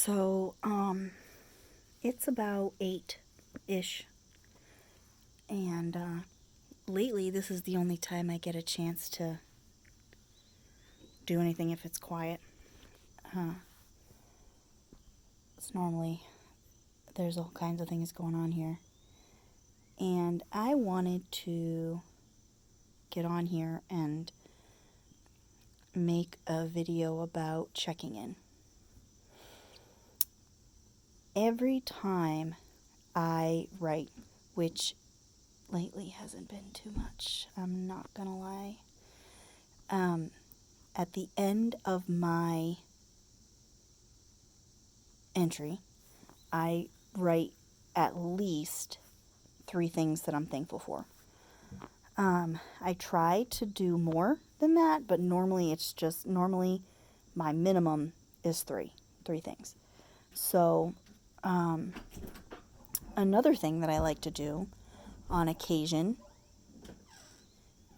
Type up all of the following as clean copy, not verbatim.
So, it's about 8-ish. And, lately, this is the only time I get a chance to do anything if it's quiet. It's normally, there's all kinds of things going on here. And I wanted to get on here and make a video about checking in. Every time I write, which lately hasn't been too much, I'm not gonna lie. At the end of my entry, I write at least 3 things that I'm thankful for. I try to do more than that, but normally my minimum is 3 things. So, another thing that I like to do on occasion,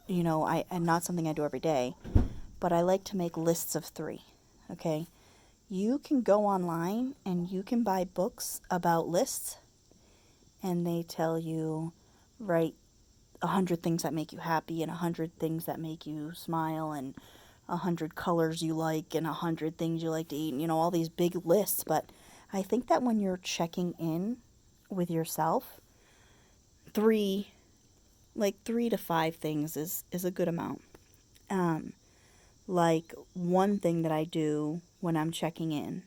and not something I do every day, but I like to make lists of 3, okay? You can go online and you can buy books about lists, and they tell you, write 100 things that make you happy, and 100 things that make you smile, and 100 colors you like, and 100 things you like to eat, and, all these big lists. But I think that when you're checking in with yourself, 3 to 5 things is a good amount. Like, one thing that I do when I'm checking in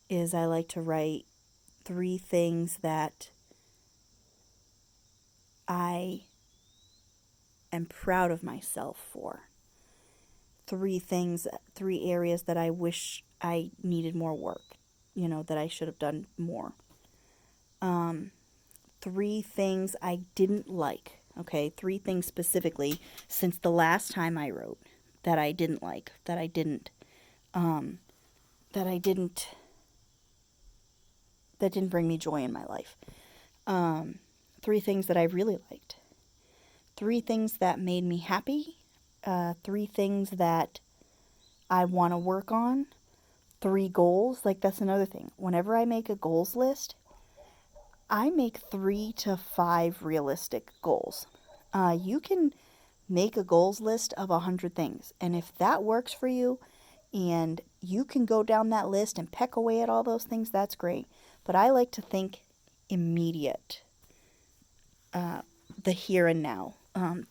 is I like to write 3 things that I am proud of myself for. 3 areas that I wish I needed more work, that I should have done more. 3 things I didn't like, okay? 3 things specifically since the last time I wrote that I didn't like, that didn't bring me joy in my life. 3 things that I really liked. 3 things that made me happy. 3 things that I want to work on. 3 goals. That's another thing. Whenever I make a goals list, I make 3 to 5 realistic goals. You can make a goals list of 100 things, and if that works for you and you can go down that list and peck away at all those things, that's great. But I like to think immediate, the here and now.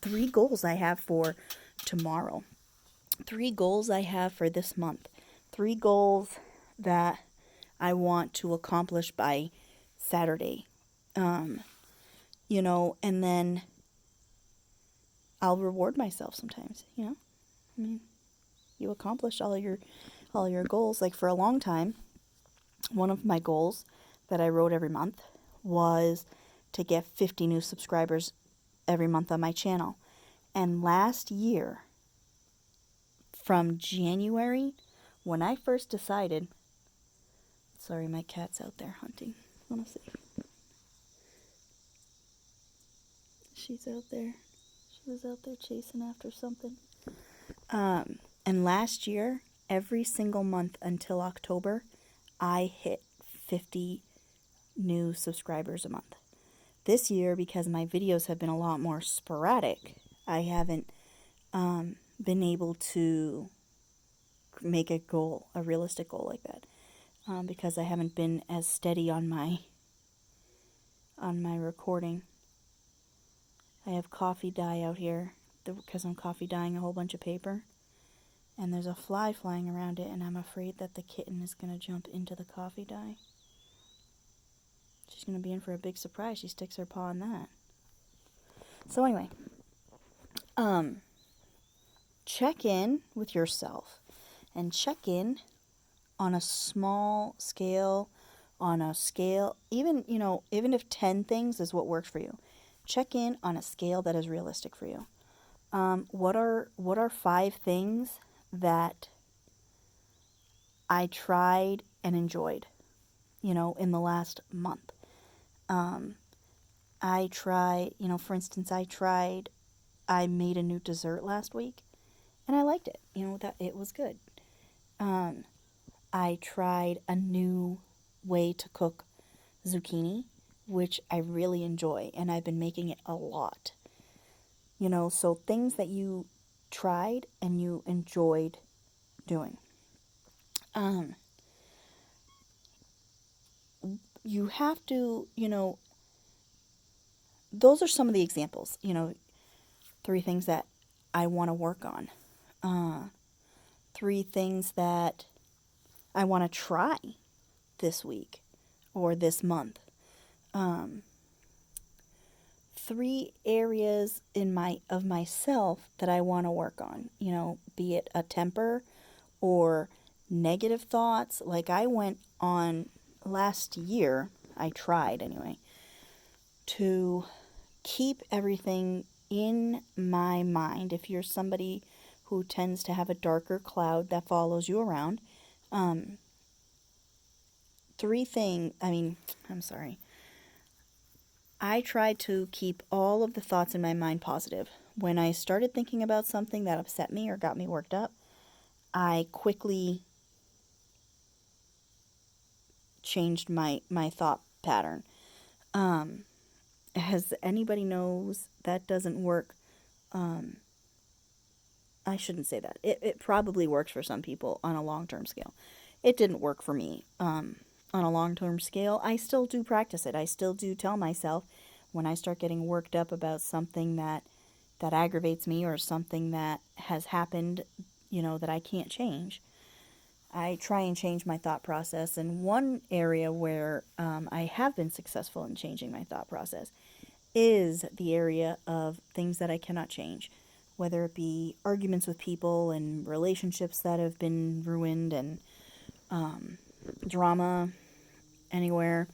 3 goals I have for tomorrow. 3 goals I have for this month. 3 goals that I want to accomplish by Saturday. And then I'll reward myself sometimes, I mean, you accomplish all your goals. Like, for a long time, one of my goals that I wrote every month was to get 50 new subscribers every month on my channel. And last year, from January, when I first decided, sorry, my cat's out there hunting. Wanna see? She's out there. She was out there chasing after something. And last year, every single month until October, I hit 50 new subscribers a month. This year, because my videos have been a lot more sporadic, I haven't been able to make a realistic goal like that, because I haven't been as steady on my recording. I have coffee dye out here because I'm coffee dyeing a whole bunch of paper, and there's a fly flying around it, and I'm afraid that the kitten is going to jump into the coffee dye. She's going to be in for a big surprise. She sticks her paw in that. So anyway, check in with yourself, and check in on a small scale, even if 10 things is what works for you. Check in on a scale that is realistic for you. What are 5 things that I tried and enjoyed, in the last month? I made a new dessert last week, and I liked it. That it was good. I tried a new way to cook zucchini, which I really enjoy, and I've been making it a lot. So things that you tried and you enjoyed doing. You have to, those are some of the examples, 3 things that I want to work on. 3 things that I want to try this week or this month. 3 areas of myself that I want to work on, be it a temper or negative thoughts. Like I went on last year, I tried anyway, to keep everything in my mind. If you're somebody who tends to have a darker cloud that follows you around, um, I'm sorry. I tried to keep all of the thoughts in my mind positive. When I started thinking about something that upset me or got me worked up, I quickly changed my thought pattern. As anybody knows, that doesn't work. I shouldn't say that. It probably works for some people on a long-term scale. It didn't work for me on a long-term scale. I still do practice it. I still do tell myself when I start getting worked up about something that aggravates me or something that has happened, that I can't change. I try and change my thought process. And one area where I have been successful in changing my thought process is the area of things that I cannot change, whether it be arguments with people and relationships that have been ruined and drama anywhere.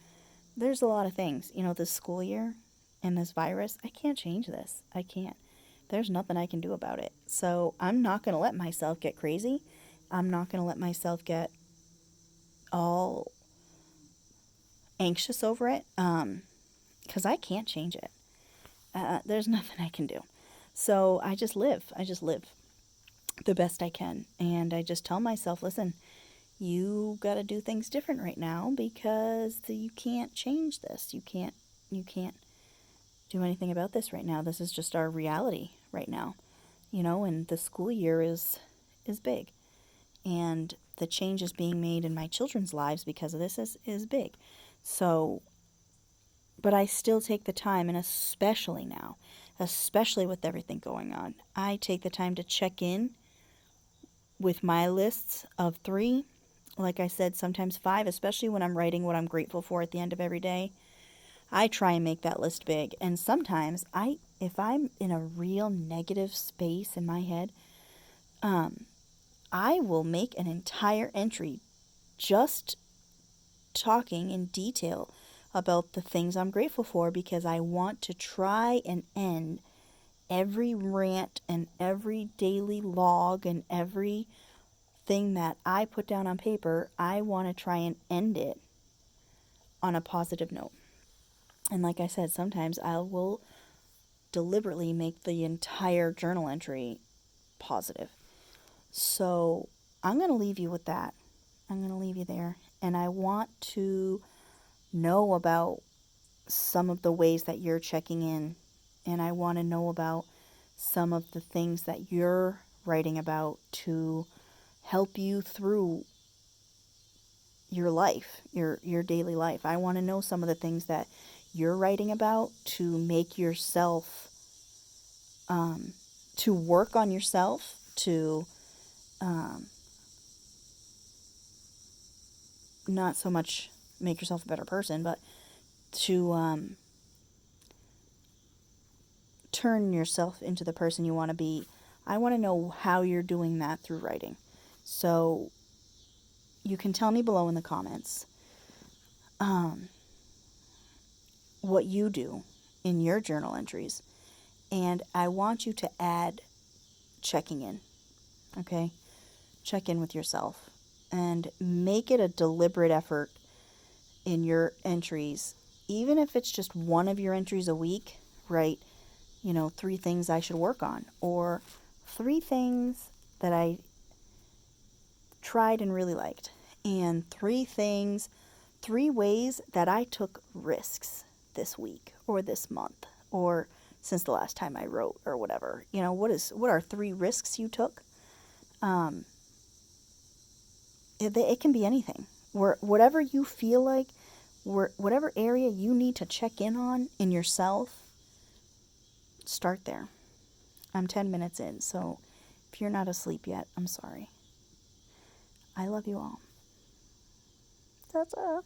There's a lot of things. This school year and this virus, I can't change this. I can't. There's nothing I can do about it. So I'm not going to let myself get crazy. I'm not going to let myself get all anxious over it because I can't change it. There's nothing I can do. So I just live. I just live the best I can. And I just tell myself, listen, you got to do things different right now because you can't change this. You can't do anything about this right now. This is just our reality right now. And the school year is big. And the changes being made in my children's lives because of this is big. So, but I still take the time, and especially now, especially with everything going on, I take the time to check in with my lists of 3. Like I said, sometimes 5, especially when I'm writing what I'm grateful for at the end of every day. I try and make that list big. And sometimes if I'm in a real negative space in my head, I will make an entire entry just talking in detail about the things I'm grateful for because I want to try and end every rant and every daily log and every thing that I put down on paper. I want to try and end it on a positive note. And like I said, sometimes I will deliberately make the entire journal entry positive. So I'm going to leave you with that. I'm going to leave you there. And I want to know about some of the ways that you're checking in. And I want to know about some of the things that you're writing about to help you through your life, your daily life. I want to know some of the things that you're writing about to make yourself, to work on yourself, to not so much make yourself a better person, but to turn yourself into the person you want to be. I want to know how you're doing that through writing. So you can tell me below in the comments what you do in your journal entries. And I want you to add checking in, okay? Check in with yourself and make it a deliberate effort in your entries. Even if it's just one of your entries a week, write, 3 things I should work on, or 3 things that I tried and really liked. and 3 ways that I took risks this week or this month or since the last time I wrote or whatever. What are 3 risks you took? It can be anything. Whatever you feel like, whatever area you need to check in on in yourself, start there. I'm 10 minutes in, so if you're not asleep yet, I'm sorry. I love you all. Ta-ta.